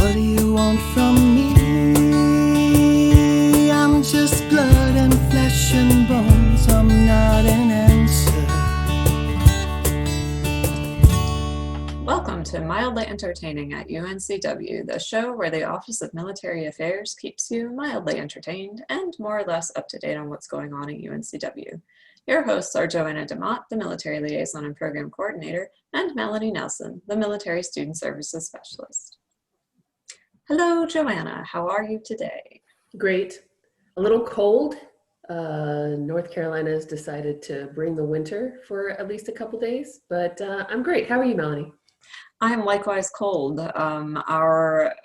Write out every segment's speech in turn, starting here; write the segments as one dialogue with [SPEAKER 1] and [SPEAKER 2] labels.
[SPEAKER 1] What do you want from me? I'm just blood and flesh and bones. I'm not an answer.
[SPEAKER 2] Welcome to Mildly Entertaining at UNCW, the show where the Office of Military Affairs keeps you mildly entertained and more or less up to date on what's going on at UNCW. Your hosts are Joanna DeMott, the Military Liaison and Program Coordinator, and Melanie Nelson, the Military Student Services Specialist. Hello, Joanna. How are you today?
[SPEAKER 3] Great. A little cold. North Carolina has decided to bring the winter for at least a couple days, but I'm great. How are you, Melanie?
[SPEAKER 2] I am likewise cold. Our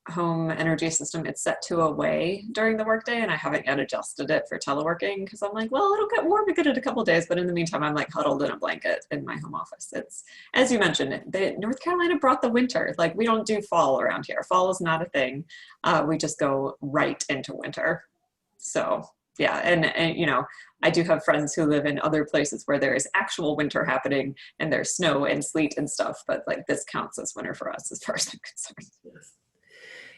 [SPEAKER 2] home energy system, it's set to away during the workday, and I haven't yet adjusted it for teleworking because I'm like, well, it'll get warm again in a couple of days, but in the meantime, I'm like huddled in a blanket in my home office. It's, as you mentioned, North Carolina brought the winter. Like, we don't do fall around here. Fall is not a thing. We just go right into winter. So yeah, and you know, I do have friends who live in other places where there is actual winter happening and there's snow and sleet and stuff, but like this counts as winter for us as far as I'm concerned.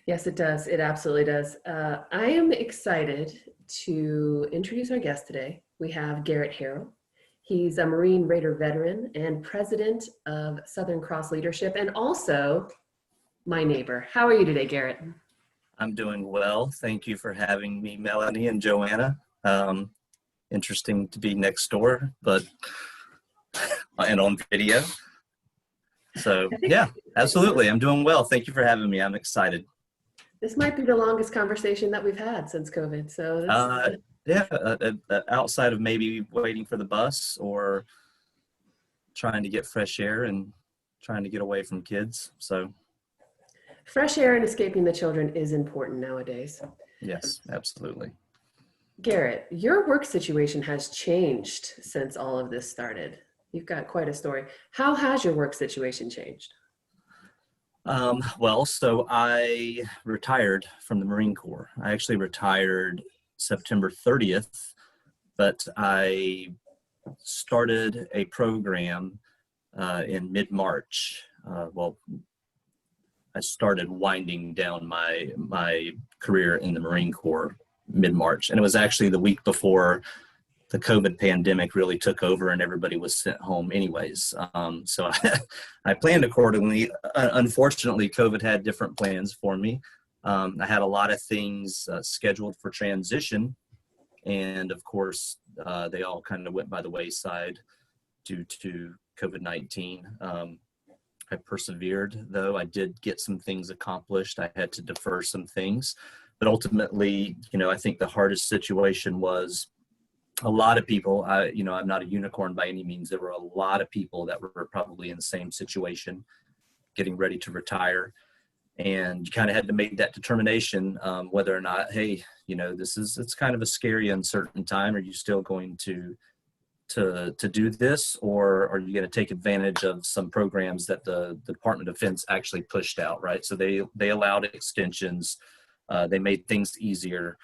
[SPEAKER 3] Yes, it does. It absolutely does. I am excited to introduce our guest today. We have Garret Harrell. He's a Marine Raider veteran and president of Southern Cross Leadership, and also my neighbor. How are you today, Garret?
[SPEAKER 4] I'm doing well. Thank you for having me, Melanie and Joanna. Interesting to be next door, but and on video. So yeah, absolutely. I'm doing well. Thank you for having me. I'm excited.
[SPEAKER 3] This might be the longest conversation that we've had since COVID. So
[SPEAKER 4] Outside of maybe waiting for the bus or trying to get fresh air and trying to get away from kids. So
[SPEAKER 3] fresh air and escaping the children is important nowadays.
[SPEAKER 4] Yes, absolutely.
[SPEAKER 3] Garret, your work situation has changed since all of this started. You've got quite a story. How has your work situation changed?
[SPEAKER 4] Well, so I retired from the Marine Corps. I actually retired September 30th, but I started a program in mid-March. I started winding down my career in the Marine Corps mid-March, and it was actually the week before the COVID pandemic really took over and everybody was sent home anyways. So I planned accordingly. Unfortunately, COVID had different plans for me. I had a lot of things scheduled for transition, and of course, they all kind of went by the wayside due to COVID-19. I persevered, though. I did get some things accomplished. I had to defer some things, but ultimately, you know, I think the hardest situation was a lot of people. I'm not a unicorn by any means. There were a lot of people that were probably in the same situation, getting ready to retire, and you kind of had to make that determination whether or not, hey, you know, it's kind of a scary, uncertain time. Are you still going to do this, or are you going to take advantage of some programs that the Department of Defense actually pushed out, right? So they allowed extensions. They made things easier.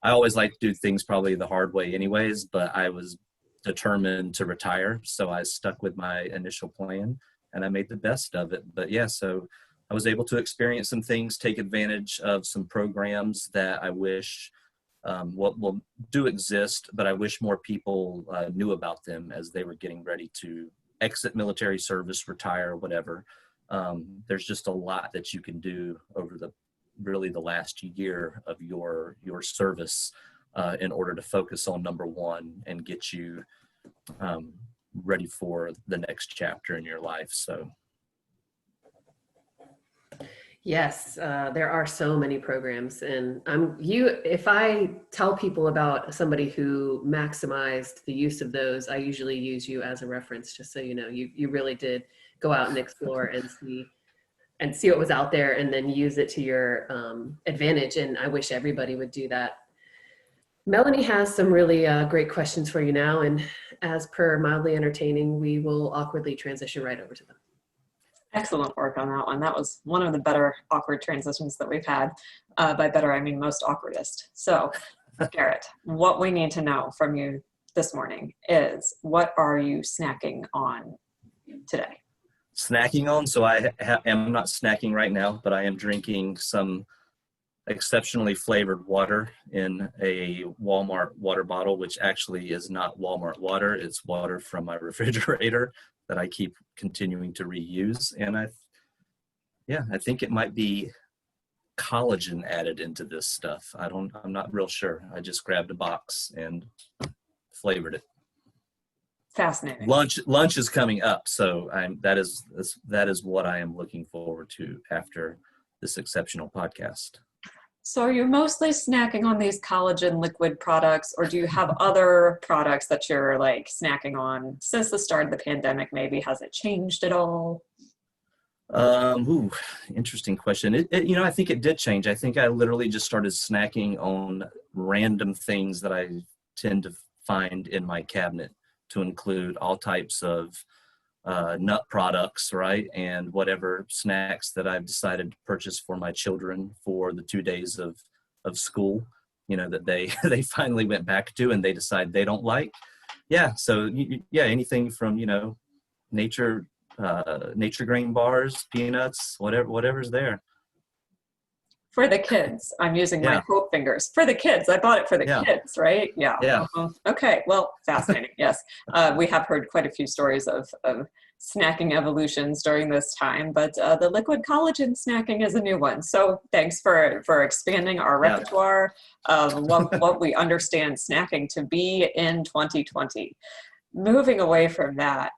[SPEAKER 4] I always like to do things probably the hard way anyways, but I was determined to retire. So I stuck with my initial plan and I made the best of it. But yeah, so I was able to experience some things, take advantage of some programs that I wish will do exist, but I wish more people knew about them as they were getting ready to exit military service, retire, whatever. There's just a lot that you can do over the last year of your service in order to focus on number one and get you ready for the next chapter in your life. So
[SPEAKER 3] yes, there are so many programs, and if I tell people about somebody who maximized the use of those, I usually use you as a reference, just so you know, you really did go out and explore and see what was out there and then use it to your advantage. And I wish everybody would do that. Melanie has some really great questions for you now. And as per Mildly Entertaining, we will awkwardly transition right over to them.
[SPEAKER 2] Excellent work on that one. That was one of the better awkward transitions that we've had. By better, I mean most awkwardest. So, Garret, what we need to know from you this morning is, what are you snacking on today?
[SPEAKER 4] snacking on. So I am not snacking right now, but I am drinking some exceptionally flavored water in a Walmart water bottle, which actually is not Walmart water. It's water from my refrigerator that I keep continuing to reuse. And I think it might be collagen added into this stuff. I'm not real sure. I just grabbed a box and flavored it.
[SPEAKER 2] Fascinating.
[SPEAKER 4] Lunch is coming up, so that is what I am looking forward to after this exceptional podcast.
[SPEAKER 2] So are you mostly snacking on these collagen liquid products, or do you have other products that you're like snacking on since the start of the pandemic? Maybe has it changed at all?
[SPEAKER 4] Interesting question. I think it did change. I think I literally just started snacking on random things that I tend to find in my cabinet, to include all types of nut products, right? And whatever snacks that I've decided to purchase for my children for the 2 days of school, that they finally went back to and they decide they don't like. Yeah. So anything from, nature grain bars, peanuts, whatever's there.
[SPEAKER 2] For the kids. I'm using my quote fingers. For the kids. I bought it for the kids, right? Yeah.
[SPEAKER 4] Yeah.
[SPEAKER 2] Okay. Well, fascinating. Yes. We have heard quite a few stories of snacking evolutions during this time, but the liquid collagen snacking is a new one. So thanks for expanding our repertoire of what we understand snacking to be in 2020. Moving away from that,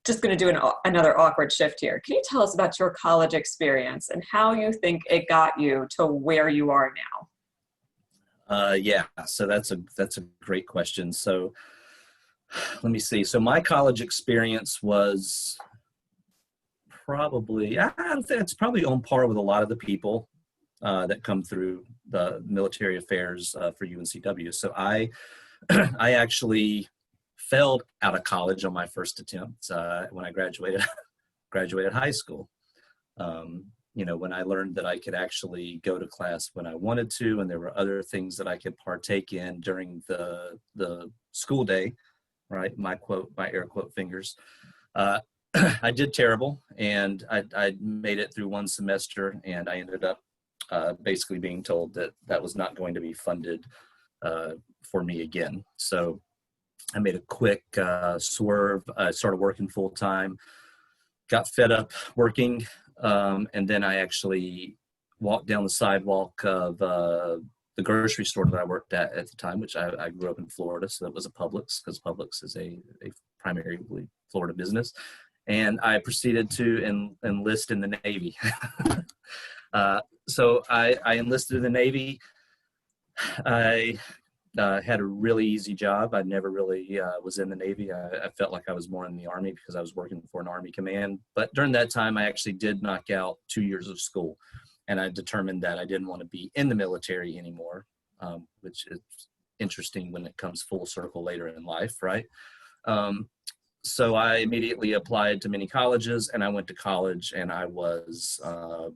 [SPEAKER 2] just going to do another awkward shift here. Can you tell us about your college experience and how you think it got you to where you are now?
[SPEAKER 4] So that's a great question. So let me see. So my college experience was probably, it's probably on par with a lot of the people that come through the military affairs for UNCW. So I actually failed out of college on my first attempt when I graduated high school. When I learned that I could actually go to class when I wanted to, and there were other things that I could partake in during the school day, right? My air quote fingers. I did terrible, and I made it through one semester, and I ended up basically being told that was not going to be funded for me again. So I made a quick swerve. I started working full time, got fed up working, and then I actually walked down the sidewalk of the grocery store that I worked at the time, which I grew up in Florida, so that was a Publix, because Publix is a primarily Florida business. And I proceeded to enlist in the Navy. So I enlisted in the Navy. I had a really easy job. I never really was in the Navy. I felt like I was more in the Army because I was working for an Army command. But during that time, I actually did knock out 2 years of school. And I determined that I didn't want to be in the military anymore, which is interesting when it comes full circle later in life, right? So I immediately applied to many colleges, and I went to college, and I was, how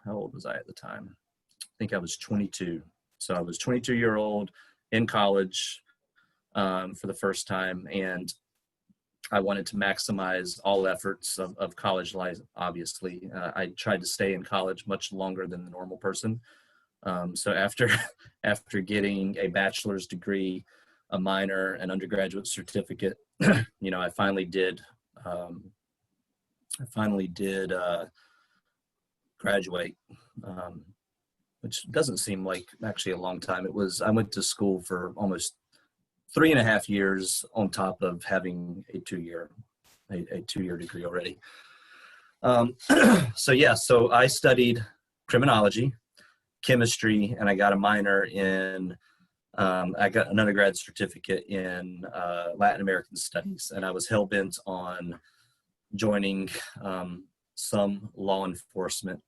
[SPEAKER 4] old was I at the time? I think I was 22. So I was 22-year-old in college for the first time, and I wanted to maximize all efforts of college life, obviously. I tried to stay in college much longer than the normal person. So after getting a bachelor's degree, a minor, an undergraduate certificate, I finally did graduate, which doesn't seem like actually a long time. I went to school for almost 3.5 years on top of having a 2-year degree already. So I studied criminology, chemistry, and I got a minor in, I got an undergrad certificate in Latin American studies, and I was hell-bent on joining some law enforcement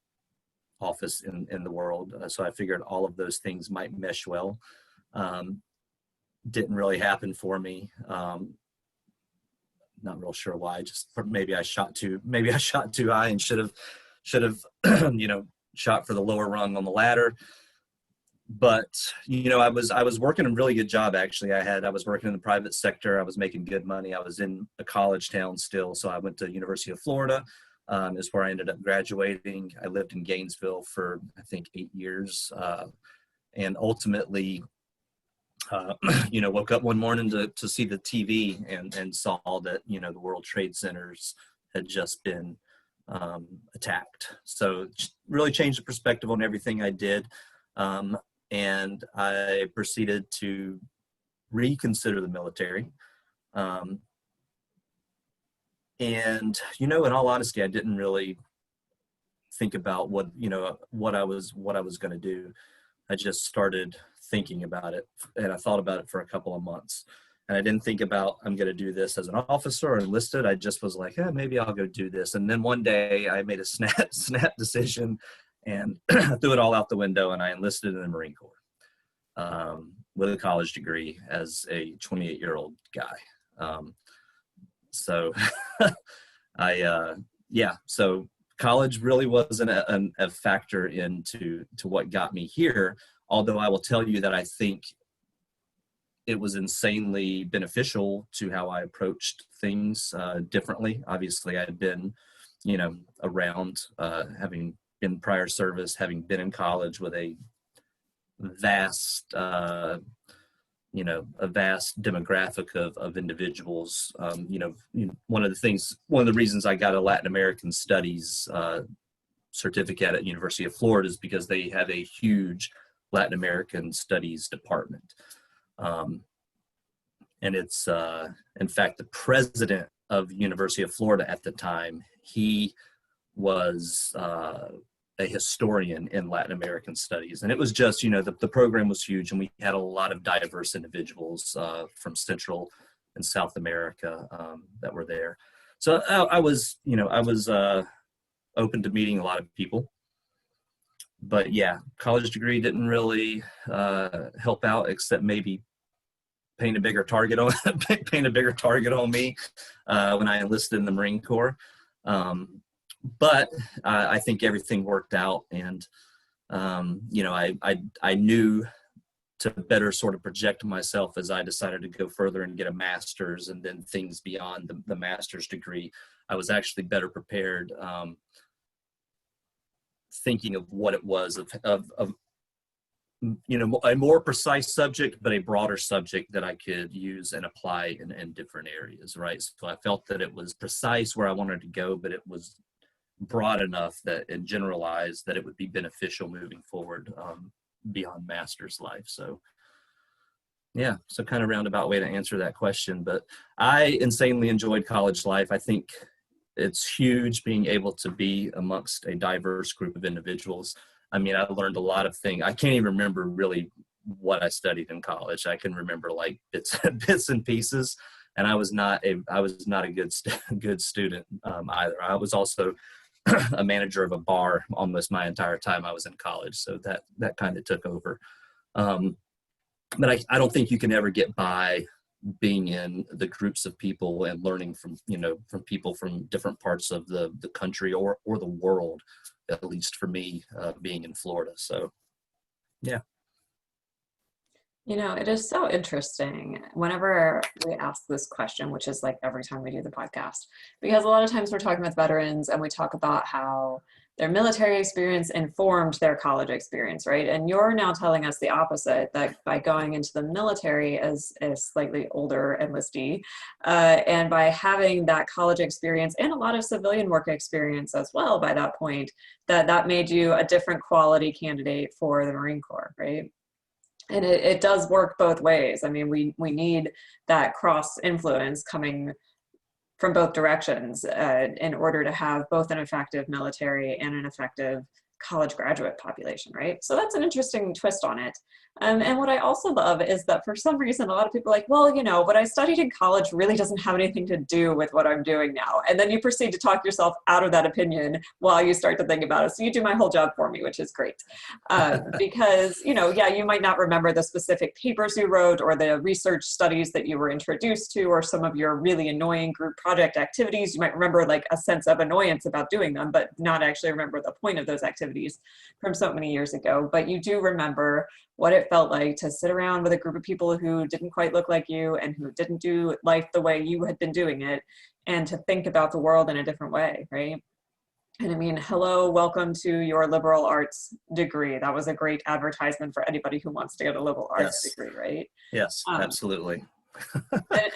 [SPEAKER 4] office in the world. So I figured all of those things might mesh well. Didn't really happen for me. Not real sure why. Just maybe I shot too high and should have shot for the lower rung on the ladder. but I was working a really good job. Actually, I was working in the private sector. I was making good money. I was in a college town still. So I went to University of Florida, is where I ended up graduating. I lived in Gainesville for, I think, 8 years. And ultimately, woke up one morning to see the TV and saw that, the World Trade Centers had just been attacked. So it really changed the perspective on everything I did. And I proceeded to reconsider the military. And, in all honesty, I didn't really think about what I was going to do. I just started thinking about it, and I thought about it for a couple of months. And I didn't think about, I'm going to do this as an officer or enlisted. I just was like, maybe I'll go do this. And then one day I made a snap decision and threw it all out the window, and I enlisted in the Marine Corps with a college degree as a 28-year-old guy. So so college really wasn't a factor into what got me here. Although I will tell you that I think it was insanely beneficial to how I approached things differently. Obviously, I had been, around, having been prior service, having been in college with a vast, a vast demographic of individuals. One of the reasons I got a Latin American Studies certificate at University of Florida is because they have a huge Latin American Studies department. And it's, in fact, the president of University of Florida at the time, he was a historian in Latin American studies. And it was just, the program was huge, and we had a lot of diverse individuals from Central and South America that were there. So I was open to meeting a lot of people. But yeah, college degree didn't really help out, except maybe paint a bigger target on me when I enlisted in the Marine Corps. But I think everything worked out, and I knew to better sort of project myself as I decided to go further and get a master's, and then things beyond the master's degree. I was actually better prepared, thinking of what it was of a more precise subject, but a broader subject that I could use and apply in different areas, right? So I felt that it was precise where I wanted to go, but it was broad enough that and generalized that it would be beneficial moving forward beyond master's life. So yeah, so kind of roundabout way to answer that question, but I insanely enjoyed college life. I think it's huge being able to be amongst a diverse group of individuals. I mean, I learned a lot of things. I can't even remember really what I studied in college. I can remember like bits and pieces, and I was not a good student either. I was also a manager of a bar almost my entire time I was in college, so that kind of took over. But I don't think you can ever get by being in the groups of people and learning from people from different parts of the country or the world, at least for me, being in Florida. So yeah.
[SPEAKER 2] It is so interesting whenever we ask this question, which is like every time we do the podcast, because a lot of times we're talking with veterans and we talk about how their military experience informed their college experience, right? And you're now telling us the opposite, that by going into the military as a slightly older enlistee, and by having that college experience and a lot of civilian work experience as well by that point, that made you a different quality candidate for the Marine Corps, right? And it does work both ways. I mean, we need that cross influence coming from both directions in order to have both an effective military and an effective college graduate population, right? So that's an interesting twist on it. And what I also love is that for some reason, a lot of people are like, well, what I studied in college really doesn't have anything to do with what I'm doing now. And then you proceed to talk yourself out of that opinion while you start to think about it. So you do my whole job for me, which is great. Because, you might not remember the specific papers you wrote or the research studies that you were introduced to, or some of your really annoying group project activities. You might remember like a sense of annoyance about doing them, but not actually remember the point of those activities activities from so many years ago, but you do remember what it felt like to sit around with a group of people who didn't quite look like you and who didn't do life the way you had been doing it, and to think about the world in a different way, right? And I mean, hello, welcome to your liberal arts degree. That was a great advertisement for anybody who wants to get a liberal arts degree, right?
[SPEAKER 4] Yes, absolutely.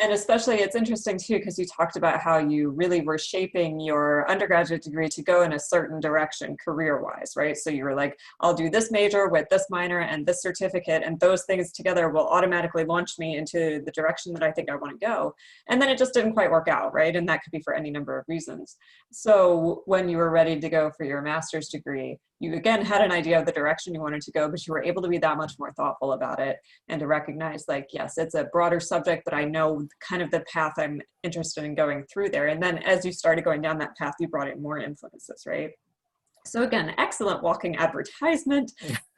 [SPEAKER 2] And especially it's interesting too, because you talked about how you really were shaping your undergraduate degree to go in a certain direction career-wise, right? So you were like, I'll do this major with this minor and this certificate, and those things together will automatically launch me into the direction that I think I want to go. And then it just didn't quite work out, right? And that could be for any number of reasons. So when you were ready to go for your master's degree, you again had an idea of the direction you wanted to go, but you were able to be that much more thoughtful about it and to recognize, like, yes, it's a broader subject, but I know kind of the path I'm interested in going through there. And then as you started going down that path, you brought in more influences, right? So again, excellent walking advertisement,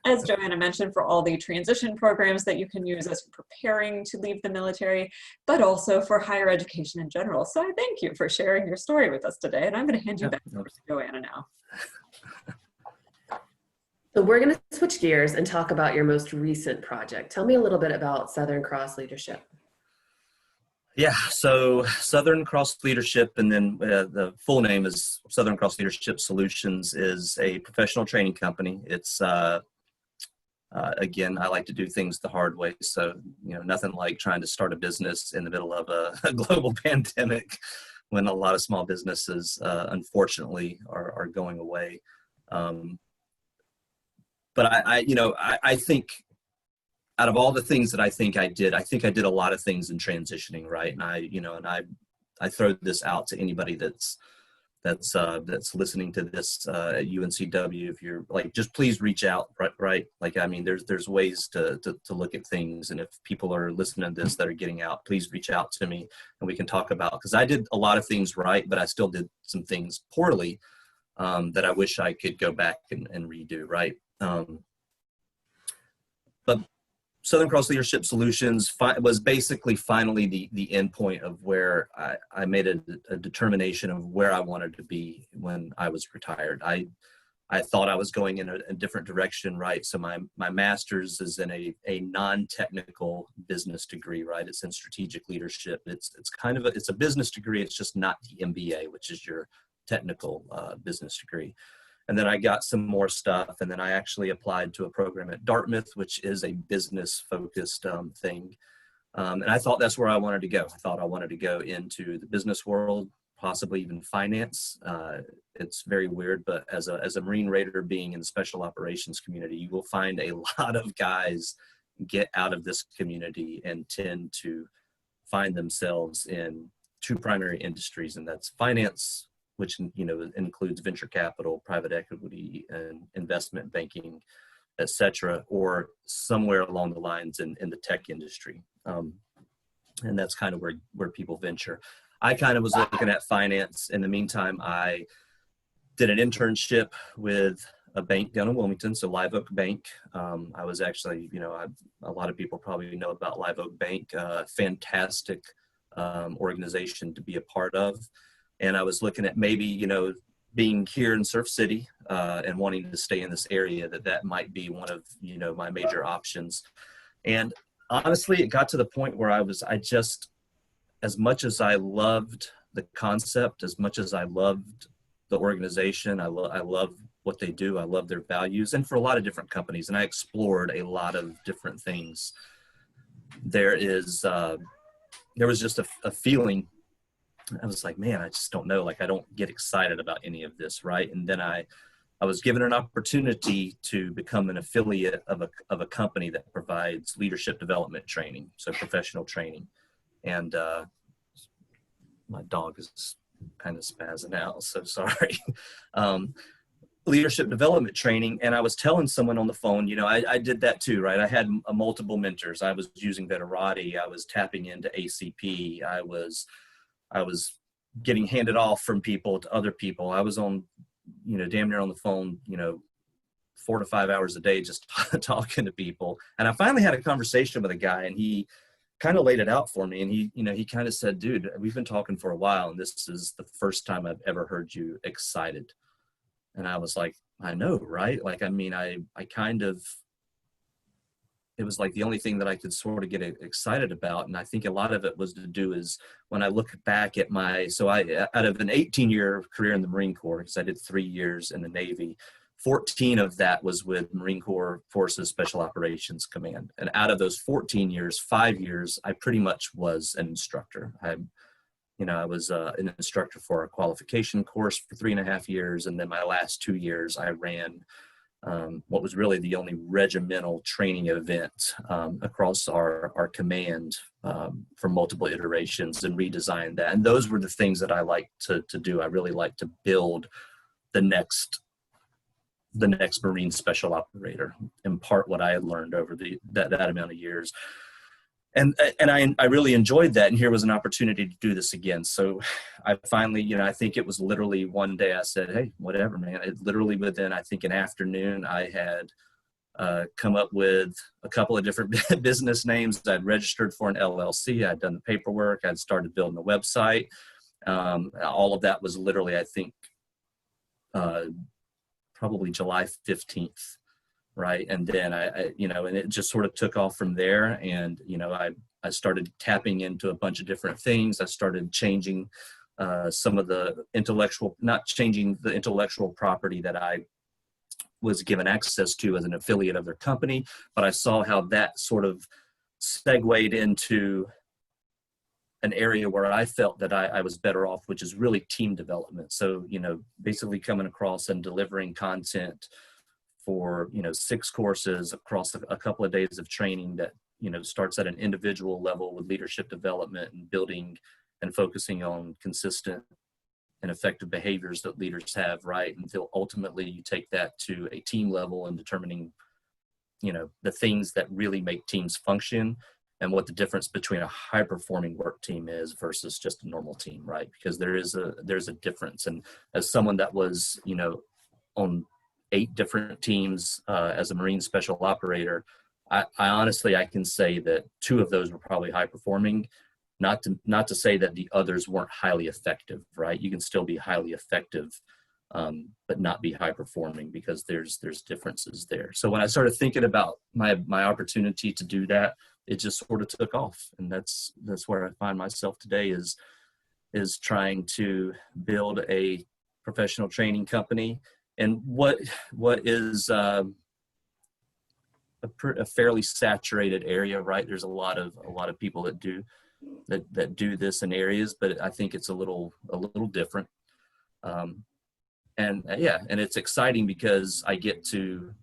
[SPEAKER 2] as Joanna mentioned, for all the transition programs that you can use as you're preparing to leave the military, but also for higher education in general. So I thank you for sharing your story with us today. And I'm going to hand you back over to Joanna now.
[SPEAKER 3] So we're going to switch gears and talk about your most recent project. Tell me a little bit about Southern Cross Leadership.
[SPEAKER 4] Yeah, so Southern Cross Leadership, and then the full name is Southern Cross Leadership Solutions, is a professional training company. It's, again, I like to do things the hard way. So, you know, nothing like trying to start a business in the middle of a global pandemic when a lot of small businesses, unfortunately, are going away. But I think out of all the things that I think I did a lot of things in transitioning, right? And I throw this out to anybody that's listening to this at UNCW. If you're like, just please reach out, right? Like, I mean, there's ways to look at things, and if people are listening to this that are getting out, please reach out to me and we can talk about, because I did a lot of things right, but I still did some things poorly that I wish I could go back and redo, right? But Southern Cross Leadership Solutions was basically finally the end point of where I made a determination of where I wanted to be when I was retired. I thought I was going in a different direction, right? So my master's is in a non-technical business degree, right? It's in strategic leadership. It's kind of it's a business degree. It's just not the MBA, which is your technical business degree. And then I got some more stuff, and then I actually applied to a program at Dartmouth, which is a business-focused thing. And I thought that's where I wanted to go. I thought I wanted to go into the business world, possibly even finance. It's very weird, but as a Marine Raider being in the special operations community, you will find a lot of guys get out of this community and tend to find themselves in two primary industries, and that's finance, which, you know, includes venture capital, private equity, and investment banking, et cetera, or somewhere along the lines in the tech industry. And that's kind of where people venture. I kind of was looking at finance. In the meantime, I did an internship with a bank down in Wilmington, so Live Oak Bank. I was actually, you know, a lot of people probably know about Live Oak Bank, fantastic organization to be a part of. And I was looking at maybe, you know, being here in Surf City and wanting to stay in this area, that might be one of, you know, my major options. And honestly, it got to the point where I just, as much as I loved the concept, as much as I loved the organization, I love what they do. I love their values, and for a lot of different companies. And I explored a lot of different things. There was just a feeling. I was like, man, I just don't know. Like, I don't get excited about any of this, right? And then I was given an opportunity to become an affiliate of a company that provides leadership development training, so professional training. And my dog is kind of spazzing out, so sorry. Leadership development training. And I was telling someone on the phone, you know, I did that too, right? I had multiple mentors. I was using Veterati. I was tapping into ACP. I was getting handed off from people to other people. I was on, you know, damn near on the phone, you know, 4 to 5 hours a day, just talking to people. And I finally had a conversation with a guy, and he kind of laid it out for me. And he kind of said, dude, we've been talking for a while, and this is the first time I've ever heard you excited. And I was like, I know, right? Like, I mean, I kind of, it was like the only thing that I could sort of get excited about. And I think a lot of it was to do is when I look back at so out of an 18-year career in the Marine Corps, because I did 3 years in the Navy, 14 of that was with Marine Corps Forces Special Operations Command. And out of those 14 years, 5 years, I pretty much was an instructor. I was an instructor for a qualification course for 3.5 years. And then my last 2 years, I ran what was really the only regimental training event across our command for multiple iterations, and redesigned that. And those were the things that I like to do. I really like to build the next Marine special operator, impart what I had learned over that amount of years. And I really enjoyed that. And here was an opportunity to do this again. So I finally, I think it was literally one day I said, hey, whatever, man. It literally within, I think, an afternoon, I had come up with a couple of different business names. I'd registered for an LLC. I'd done the paperwork. I'd started building a website. All of that was literally, I think, probably July 15th. Right. And then and it just sort of took off from there. And, I started tapping into a bunch of different things. I started changing some of not changing the intellectual property that I was given access to as an affiliate of their company, but I saw how that sort of segued into an area where I felt that I was better off, which is really team development. So, basically coming across and delivering content for 6 courses across a couple of days of training that starts at an individual level with leadership development and building and focusing on consistent and effective behaviors that leaders have, right, until ultimately you take that to a team level and determining the things that really make teams function and what the difference between a high performing work team is versus just a normal team, right? Because there's a difference. And as someone that was on 8 different teams as a Marine special operator, I honestly, I can say that 2 of those were probably high performing, not to say that the others weren't highly effective, right? You can still be highly effective, but not be high performing, because there's differences there. So when I started thinking about my opportunity to do that, it just sort of took off. And that's where I find myself today is trying to build a professional training company. And what is a fairly saturated area, right? There's a lot of people that do this in areas, but I think it's a little different. And it's exciting because I get to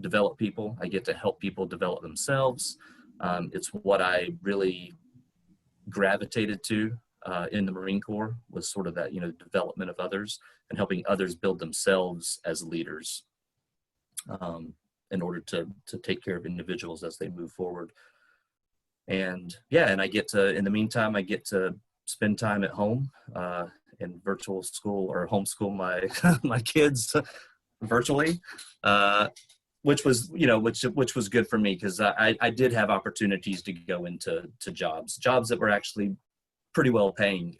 [SPEAKER 4] develop people. I get to help people develop themselves. It's what I really gravitated to in the Marine Corps, was sort of that, development of others and helping others build themselves as leaders in order to take care of individuals as they move forward. And and I get to, in the meantime, I get to spend time at home in virtual school, or homeschool my kids virtually, which was good for me, because I did have opportunities to go into jobs that were actually pretty well paying,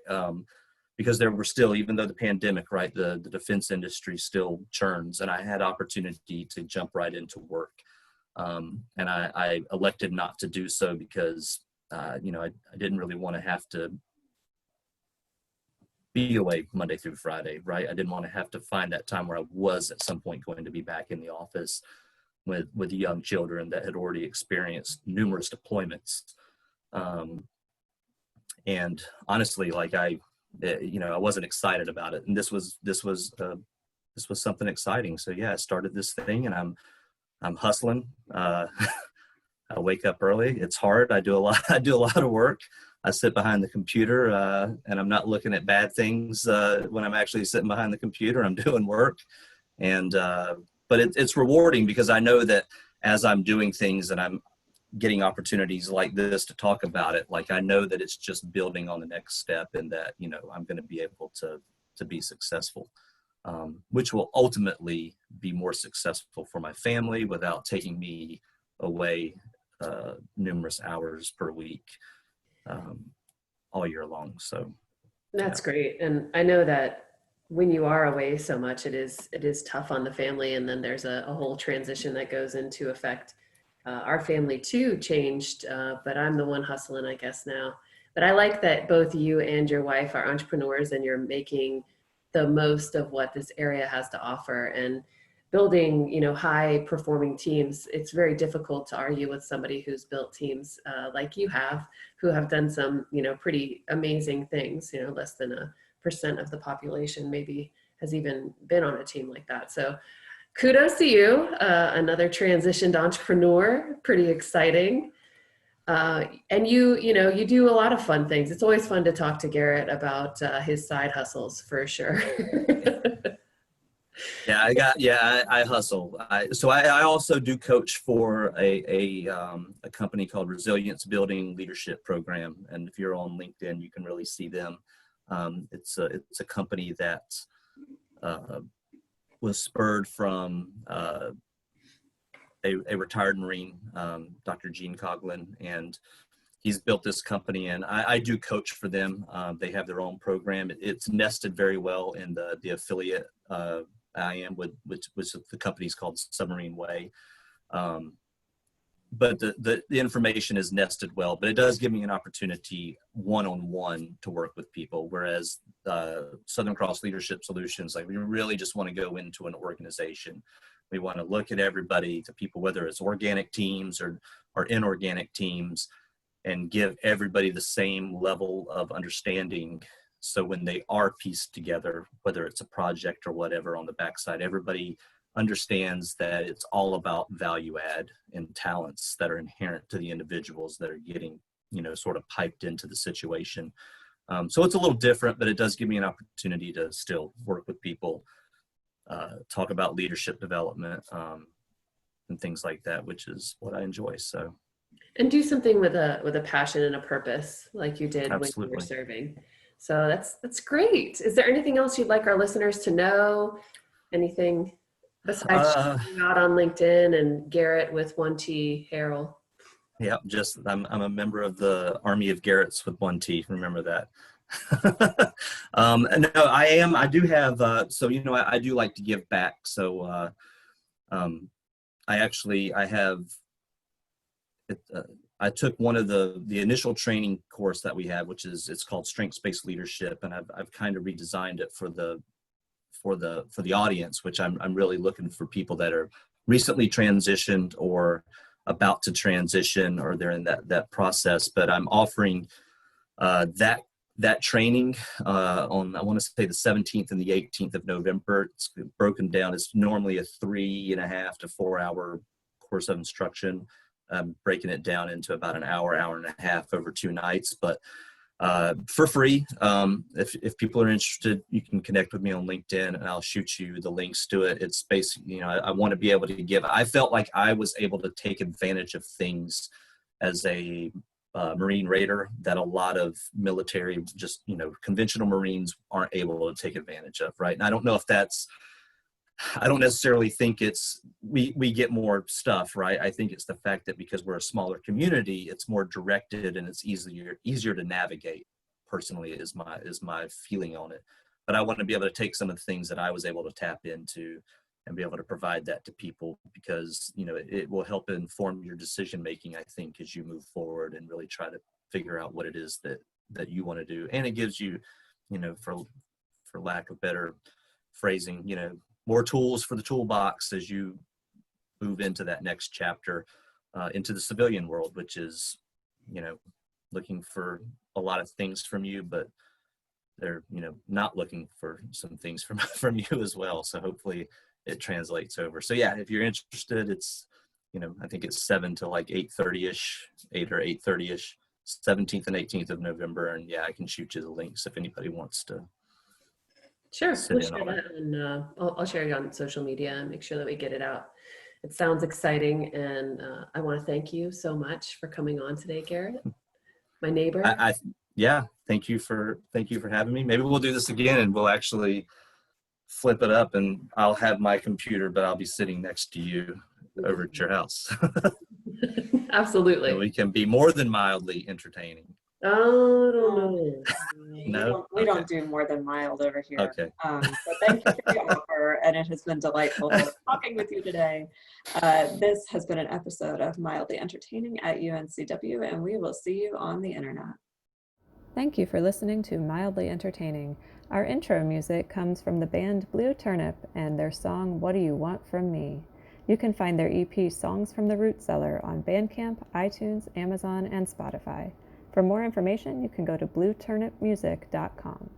[SPEAKER 4] because there were still, even though the pandemic, right, the defense industry still churns, and I had opportunity to jump right into work. And I elected not to do so because, I didn't really want to have to be away Monday through Friday, right? I didn't want to have to find that time where I was at some point going to be back in the office with young children that had already experienced numerous deployments. And honestly, like I wasn't excited about it. And this was something exciting. So yeah, I started this thing, and I'm hustling. I wake up early. It's hard. I do a lot of work. I sit behind the computer, and I'm not looking at bad things when I'm actually sitting behind the computer. I'm doing work, and but it's rewarding, because I know that as I'm doing things and I'm getting opportunities like this to talk about it, like I know that it's just building on the next step, and that I'm going to be able to be successful, which will ultimately be more successful for my family without taking me away numerous hours per week all year long. So
[SPEAKER 3] that's great. And I know that when you are away so much, it is tough on the family. And then there's a whole transition that goes into effect. Our family too changed, but I'm the one hustling, I guess, now. But I like that both you and your wife are entrepreneurs and you're making the most of what this area has to offer, and building, high performing teams. It's very difficult to argue with somebody who's built teams like you have, who have done some, pretty amazing things. Less than 1% of the population maybe has even been on a team like that. So kudos to you, another transitioned entrepreneur, pretty exciting. And you do a lot of fun things. It's always fun to talk to Garret about his side hustles, for sure.
[SPEAKER 4] I hustle. I also do coach for a company called Resilience Building Leadership Program. And if you're on LinkedIn, you can really see them. It's a company that was spurred from a retired Marine, Dr. Gene Coughlin, and he's built this company, and I do coach for them. They have their own program. It's nested very well in the affiliate I am with, which the company's called Submarine Way. But the information is nested well, but it does give me an opportunity one-on-one to work with people. Whereas Southern Cross Leadership Solutions, like, we really just want to go into an organization. We want to look at everybody, the people, whether it's organic teams or inorganic teams, and give everybody the same level of understanding. So when they are pieced together, whether it's a project or whatever on the backside, everybody understands that it's all about value add and talents that are inherent to the individuals that are getting, sort of piped into the situation. So it's a little different, but it does give me an opportunity to still work with people, talk about leadership development, and things like that, which is what I enjoy. So,
[SPEAKER 3] and do something with a passion and a purpose, like you did
[SPEAKER 4] absolutely.
[SPEAKER 3] when you were serving. So that's great. Is there anything else you'd like our listeners to know? Anything besides checking out on LinkedIn and Garret with 1T Harrell?
[SPEAKER 4] Yeah, just I'm a member of the Army of Garrets with 1T. Remember that. No, I am. I do have. I do like to give back. So I took one of the initial training course that we have, it's called Strengths-Based Leadership, and I've kind of redesigned it for the audience, which I'm really looking for people that are recently transitioned or about to transition, or they're in that process. But I'm offering that training on, I want to say, the 17th and the 18th of November. It's broken down. It's normally a 3.5 to 4 hour course of instruction. I'm breaking it down into about an hour and a half over 2 nights, but for free. If people are interested, you can connect with me on LinkedIn and I'll shoot you the links to it. It's basically, I want to be able to give. I felt like I was able to take advantage of things as a Marine Raider that a lot of military, just, conventional Marines aren't able to take advantage of, right? And I don't know if I don't necessarily think it's we get more stuff, right? I think it's the fact that because we're a smaller community, it's more directed and it's easier to navigate. Personally, is my feeling on it. But I want to be able to take some of the things that I was able to tap into and be able to provide that to people, because it will help inform your decision making, I think, as you move forward and really try to figure out what it is that you want to do. And it gives you, for lack of better phrasing, more tools for the toolbox as you move into that next chapter, into the civilian world, which is, looking for a lot of things from you, but they're, not looking for some things from you as well. So hopefully it translates over. So yeah, if you're interested, it's, I think it's 7 to like 8:30ish, 8 or 8:30ish, 17th and 18th of November. And yeah, I can shoot you the links if anybody wants to.
[SPEAKER 3] Sure, we'll share that, and I'll share it on social media and make sure that we get it out. It sounds exciting, and I want to thank you so much for coming on today, Garret, my neighbor.
[SPEAKER 4] Thank you for having me. Maybe we'll do this again, and we'll actually flip it up, and I'll have my computer, but I'll be sitting next to you over at your house.
[SPEAKER 3] Absolutely.
[SPEAKER 4] So we can be more than mildly entertaining.
[SPEAKER 3] Oh, I don't know.
[SPEAKER 4] No?
[SPEAKER 2] We
[SPEAKER 4] Okay.
[SPEAKER 2] don't do more than mild over here.
[SPEAKER 4] Okay.
[SPEAKER 2] But thank you for the offer, and it has been delightful talking with you today. This has been an episode of Mildly Entertaining at UNCW, and we will see you on the internet. Thank you for listening to Mildly Entertaining. Our intro music comes from the band Blue Turnip and their song What Do You Want From Me? You can find their EP Songs from the Root Cellar on Bandcamp, iTunes, Amazon, and Spotify. For more information, you can go to blueturnipmusic.com.